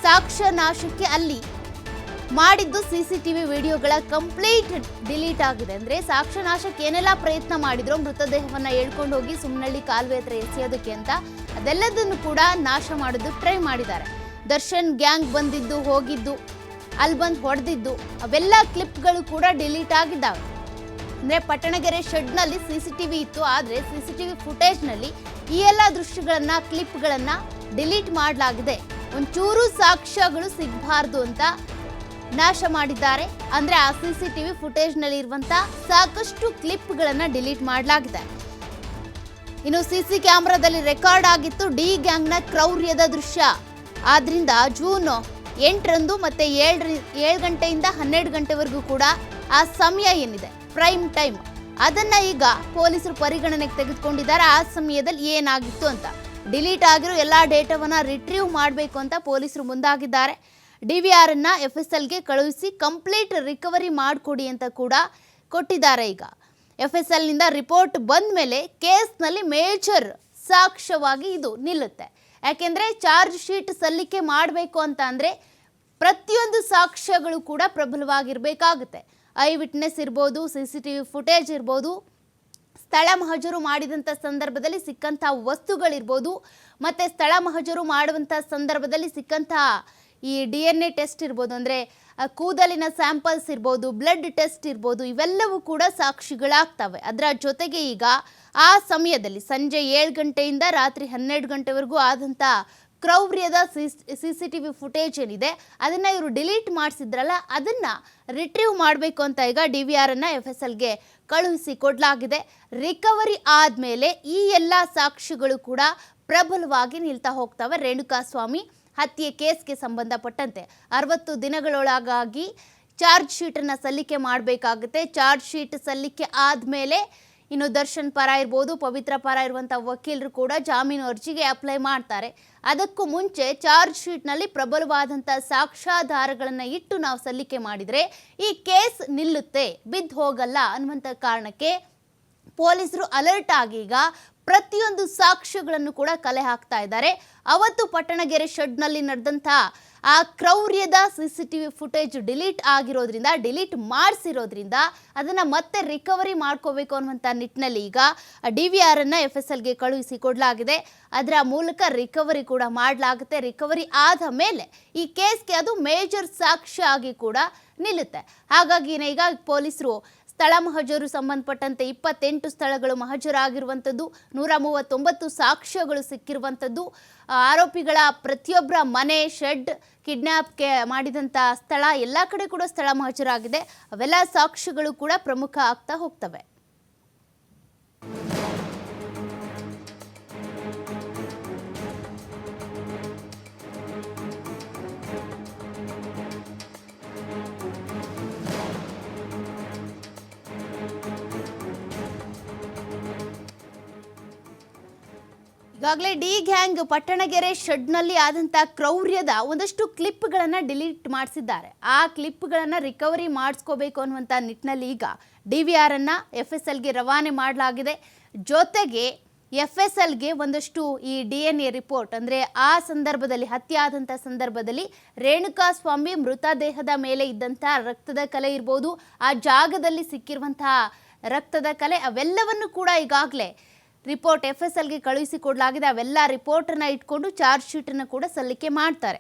ಸಾಕ್ಷ್ಯ ನಾಶಕ್ಕೆ ಅಲ್ಲಿ ಮಾಡಿದ್ದು ಸಿಸಿಟಿವಿ ವಿಡಿಯೋಗಳ ಕಂಪ್ಲೀಟ್ ಡಿಲೀಟ್ ಆಗಿದೆ. ಅಂದ್ರೆ ಸಾಕ್ಷ್ಯ ನಾಶಕ್ಕೆ ಏನೆಲ್ಲ ಪ್ರಯತ್ನ ಮಾಡಿದ್ರು, ಮೃತದೇಹವನ್ನ ಹೇಳ್ಕೊಂಡು ಹೋಗಿ ಸುಮ್ನಳ್ಳಿ ಕಾಲುವೆ ಹತ್ರ ಎಸೆಯೋದಕ್ಕೆ ಅಂತ, ಅದೆಲ್ಲದನ್ನು ಕೂಡ ನಾಶ ಮಾಡೋದು ಟ್ರೈ ಮಾಡಿದ್ದಾರೆ. ದರ್ಶನ್ ಗ್ಯಾಂಗ್ ಬಂದಿದ್ದು ಹೋಗಿದ್ದು, ಅಲ್ಲಿ ಬಂದು ಹೊಡೆದಿದ್ದು, ಅವೆಲ್ಲ ಕ್ಲಿಪ್ಗಳು ಕೂಡ ಡಿಲೀಟ್ ಆಗಿದ್ದಾವೆ. ಅಂದ್ರೆ ಪಟ್ಟಣಗೆರೆ ಶೆಡ್ನಲ್ಲಿ ಸಿಸಿಟಿವಿ ಇತ್ತು, ಆದ್ರೆ ಸಿಸಿಟಿವಿ ಫುಟೇಜ್ನಲ್ಲಿ ಈ ಎಲ್ಲ ದೃಶ್ಯಗಳನ್ನ ಕ್ಲಿಪ್ಗಳನ್ನ ಡಿಲೀಟ್ ಮಾಡಲಾಗಿದೆ. ಒಂಚೂರು ಸಾಕ್ಷ್ಯಗಳು ಸಿಗಬಾರ್ದು ಅಂತ ನಾಶ ಮಾಡಿದ್ದಾರೆ. ಅಂದ್ರೆ ಆ ಸಿಸಿಟಿವಿ ಫುಟೇಜ್ನಲ್ಲಿ ಇರುವಂತಹ ಸಾಕಷ್ಟು ಕ್ಲಿಪ್ಗಳನ್ನ ಡಿಲೀಟ್ ಮಾಡಲಾಗಿದೆ. ಇನ್ನು ಸಿಸಿ ಕ್ಯಾಮೆರಾದಲ್ಲಿ ರೆಕಾರ್ಡ್ ಆಗಿತ್ತು ಡಿ ಗ್ಯಾಂಗ್ನ ಕ್ರೌರ್ಯದ ದೃಶ್ಯ. ಆದ್ರಿಂದ ಜೂನ್ 8ರಂದು ಮತ್ತೆ 7 ಗಂಟೆಯಿಂದ 12 ಗಂಟೆವರೆಗೂ ಕೂಡ ಆ ಸಮಯ ಏನಿದೆ ಪ್ರೈಮ್ ಟೈಮ್, ಅದನ್ನ ಈಗ ಪೊಲೀಸರು ಪರಿಗಣನೆಗೆ ತೆಗೆದುಕೊಂಡಿದ್ದಾರೆ. ಆ ಸಮಯದಲ್ಲಿ ಏನಾಗಿತ್ತು ಅಂತ ಡಿಲೀಟ್ ಆಗಿರೋ ಎಲ್ಲಾ ಡೇಟಾವನ್ನ ರಿಟ್ರೀವ್ ಮಾಡಬೇಕು ಅಂತ ಪೊಲೀಸರು ಮುಂದಾಗಿದ್ದಾರೆ. DVR ಅನ್ನ FSLಗೆ ಕಳುಹಿಸಿ ಕಂಪ್ಲೀಟ್ ರಿಕವರಿ ಮಾಡಿಕೊಡಿ ಅಂತ ಕೂಡ ಕೊಟ್ಟಿದ್ದಾರೆ. ಈಗ FSL ನಿಂದ ರಿಪೋರ್ಟ್ ಬಂದ ಮೇಲೆ ಕೇಸ್ನಲ್ಲಿ ಮೇಜರ್ ಸಾಕ್ಷ್ಯವಾಗಿ ಇದು ನಿಲ್ಲುತ್ತೆ. ಯಾಕೆಂದ್ರೆ ಚಾರ್ಜ್ ಶೀಟ್ ಸಲ್ಲಿಕೆ ಮಾಡಬೇಕು ಅಂತ ಅಂದ್ರೆ ಪ್ರತಿಯೊಂದು ಸಾಕ್ಷ್ಯಗಳು ಕೂಡ ಪ್ರಬಲವಾಗಿರಬೇಕಾಗುತ್ತೆ. ಐ ವಿಟ್ನೆಸ್ ಇರ್ಬೋದು, CCTV ಫುಟೇಜ್ ಇರ್ಬೋದು, ಸ್ಥಳ ಮಹಜರು ಮಾಡಿದಂಥ ಸಂದರ್ಭದಲ್ಲಿ ಸಿಕ್ಕಂಥ ವಸ್ತುಗಳಿರ್ಬೋದು, ಮತ್ತು ಸ್ಥಳ ಮಹಜರು ಮಾಡುವಂಥ ಸಂದರ್ಭದಲ್ಲಿ ಸಿಕ್ಕಂಥ ಈ DNA ಟೆಸ್ಟ್ ಇರ್ಬೋದು, ಅಂದರೆ ಕೂದಲಿನ ಸ್ಯಾಂಪಲ್ಸ್ ಇರ್ಬೋದು, ಬ್ಲಡ್ ಟೆಸ್ಟ್ ಇರ್ಬೋದು, ಇವೆಲ್ಲವೂ ಕೂಡ ಸಾಕ್ಷಿಗಳಾಗ್ತವೆ. ಅದರ ಜೊತೆಗೆ ಈಗ ಆ ಸಮಯದಲ್ಲಿ ಸಂಜೆ 7 ಗಂಟೆಯಿಂದ ರಾತ್ರಿ 12 ಗಂಟೆವರೆಗೂ ಆದಂಥ ಕ್ರೌರ್ಯದ CCTV ಫುಟೇಜ್ ಏನಿದೆ ಅದನ್ನು ಇವರು ಡಿಲೀಟ್ ಮಾಡಿಸಿದ್ರಲ್ಲ, ಅದನ್ನು ರಿಟ್ರೀವ್ ಮಾಡಬೇಕು ಅಂತ ಈಗ DVR ಅನ್ನು FSLಗೆ ಕಳುಹಿಸಿ ಕೊಡಲಾಗಿದೆ. ರಿಕವರಿ ಆದಮೇಲೆ ಈ ಎಲ್ಲ ಸಾಕ್ಷಿಗಳು ಕೂಡ ಪ್ರಬಲವಾಗಿ ನಿಲ್ತಾ ಹೋಗ್ತವೆ. ರೇಣುಕಾಸ್ವಾಮಿ ಹತ್ಯೆ ಕೇಸ್ಗೆ ಸಂಬಂಧಪಟ್ಟಂತೆ 60 ದಿನಗಳೊಳಗಾಗಿ ಚಾರ್ಜ್ ಶೀಟನ್ನು ಸಲ್ಲಿಕೆ ಮಾಡಬೇಕಾಗುತ್ತೆ. ಚಾರ್ಜ್ ಶೀಟ್ ಸಲ್ಲಿಕೆ ಆದಮೇಲೆ ಇನ್ನು ದರ್ಶನ್ ಪರ ಇರ್ಬೋದು, ಪವಿತ್ರ ಪರ ಇರುವಂಥ ವಕೀಲರು ಕೂಡ ಜಾಮೀನು ಅರ್ಜಿಗೆ ಅಪ್ಲೈ ಮಾಡ್ತಾರೆ. ಅದಕ್ಕೂ ಮುಂಚೆ ಚಾರ್ಜ್ ಶೀಟ್ನಲ್ಲಿ ಪ್ರಬಲವಾದಂಥ ಸಾಕ್ಷ್ಯಾಧಾರಗಳನ್ನು ಇಟ್ಟು ನಾವು ಸಲ್ಲಿಕೆ ಮಾಡಿದರೆ ಈ ಕೇಸ್ ನಿಲ್ಲುತ್ತೆ, ಬಿದ್ದು ಹೋಗಲ್ಲ ಅನ್ನುವಂಥ ಕಾರಣಕ್ಕೆ ಪೊಲೀಸರು ಅಲರ್ಟ್ ಆಗಿ ಈಗ ಪ್ರತಿಯೊಂದು ಸಾಕ್ಷ್ಯಗಳನ್ನು ಕೂಡ ಕಲೆ ಹಾಕ್ತಾ ಇದ್ದಾರೆ. ಅವತ್ತು ಪಟ್ಟಣಗೆರೆ ಶೆಡ್ನಲ್ಲಿ ನಡೆದಂಥ ಆ ಕ್ರೌರ್ಯದ CCTV ಫುಟೇಜ್ ಡಿಲೀಟ್ ಆಗಿರೋದ್ರಿಂದ, ಡಿಲೀಟ್ ಮಾಡಿಸಿರೋದ್ರಿಂದ ಅದನ್ನು ಮತ್ತೆ ರಿಕವರಿ ಮಾಡ್ಕೋಬೇಕು ಅನ್ನುವಂಥ ನಿಟ್ಟಿನಲ್ಲಿ ಈಗ DVR ಅನ್ನು FSLಗೆ ಕಳುಹಿಸಿ ಕೊಡಲಾಗಿದೆ. ಅದರ ಮೂಲಕ ರಿಕವರಿ ಕೂಡ ಮಾಡಲಾಗುತ್ತೆ. ರಿಕವರಿ ಆದ ಮೇಲೆ ಈ ಕೇಸ್ಗೆ ಅದು ಮೇಜರ್ ಸಾಕ್ಷ್ಯ ಆಗಿ ಕೂಡ ನಿಲ್ಲುತ್ತೆ. ಹಾಗಾಗಿ ಈಗ ಪೊಲೀಸರು ಸ್ಥಳ ಮಹಜರು ಸಂಬಂಧಪಟ್ಟಂತೆ 28 ಸ್ಥಳಗಳು ಮಹಜರಾಗಿರುವಂಥದ್ದು, 139 ಸಾಕ್ಷ್ಯಗಳು ಸಿಕ್ಕಿರುವಂಥದ್ದು, ಆರೋಪಿಗಳ ಪ್ರತಿಯೊಬ್ಬರ ಮನೆ, ಶೆಡ್, ಕಿಡ್ನ್ಯಾಪ್ಗೆ ಮಾಡಿದಂಥ ಸ್ಥಳ ಎಲ್ಲ ಕಡೆ ಕೂಡ ಸ್ಥಳ ಮಹಜರಾಗಿದೆ. ಅವೆಲ್ಲ ಸಾಕ್ಷ್ಯಗಳು ಕೂಡ ಪ್ರಮುಖ ಆಗ್ತಾ ಹೋಗ್ತವೆ. ಈಗಾಗಲೇ ಡಿ ಗ್ಯಾಂಗ್ ಪಟ್ಟಣಗೆರೆ ಶೆಡ್ನಲ್ಲಿ ಆದಂಥ ಕ್ರೌರ್ಯದ ಒಂದಷ್ಟು ಕ್ಲಿಪ್ಗಳನ್ನು ಡಿಲೀಟ್ ಮಾಡಿಸಿದ್ದಾರೆ. ಆ ಕ್ಲಿಪ್ಗಳನ್ನು ರಿಕವರಿ ಮಾಡಿಸ್ಕೋಬೇಕು ಅನ್ನುವಂಥ ನಿಟ್ಟಿನಲ್ಲಿ ಈಗ DVR ಅನ್ನು FSLಗೆ ರವಾನೆ ಮಾಡಲಾಗಿದೆ. ಜೊತೆಗೆ FSLಗೆ ಒಂದಷ್ಟು ಈ DNA ರಿಪೋರ್ಟ್, ಅಂದರೆ ಆ ಸಂದರ್ಭದಲ್ಲಿ ಹತ್ಯೆ ಆದಂಥ ಸಂದರ್ಭದಲ್ಲಿ ರೇಣುಕಾಸ್ವಾಮಿ ಮೃತದೇಹದ ಮೇಲೆ ಇದ್ದಂಥ ರಕ್ತದ ಕಲೆ ಇರ್ಬೋದು, ಆ ಜಾಗದಲ್ಲಿ ಸಿಕ್ಕಿರುವಂತಹ ರಕ್ತದ ಕಲೆ, ಅವೆಲ್ಲವನ್ನು ಕೂಡ ಈಗಾಗಲೇ ರಿಪೋರ್ಟ್ FSLಗೆ ಕಳುಹಿಸಿ ಕೊಡಲಾಗಿದೆ. ಅವೆಲ್ಲ ರಿಪೋರ್ಟನ್ನು ಇಟ್ಕೊಂಡು ಚಾರ್ಜ್ ಶೀಟನ್ನು ಕೂಡ ಸಲ್ಲಿಕೆ ಮಾಡ್ತಾರೆ.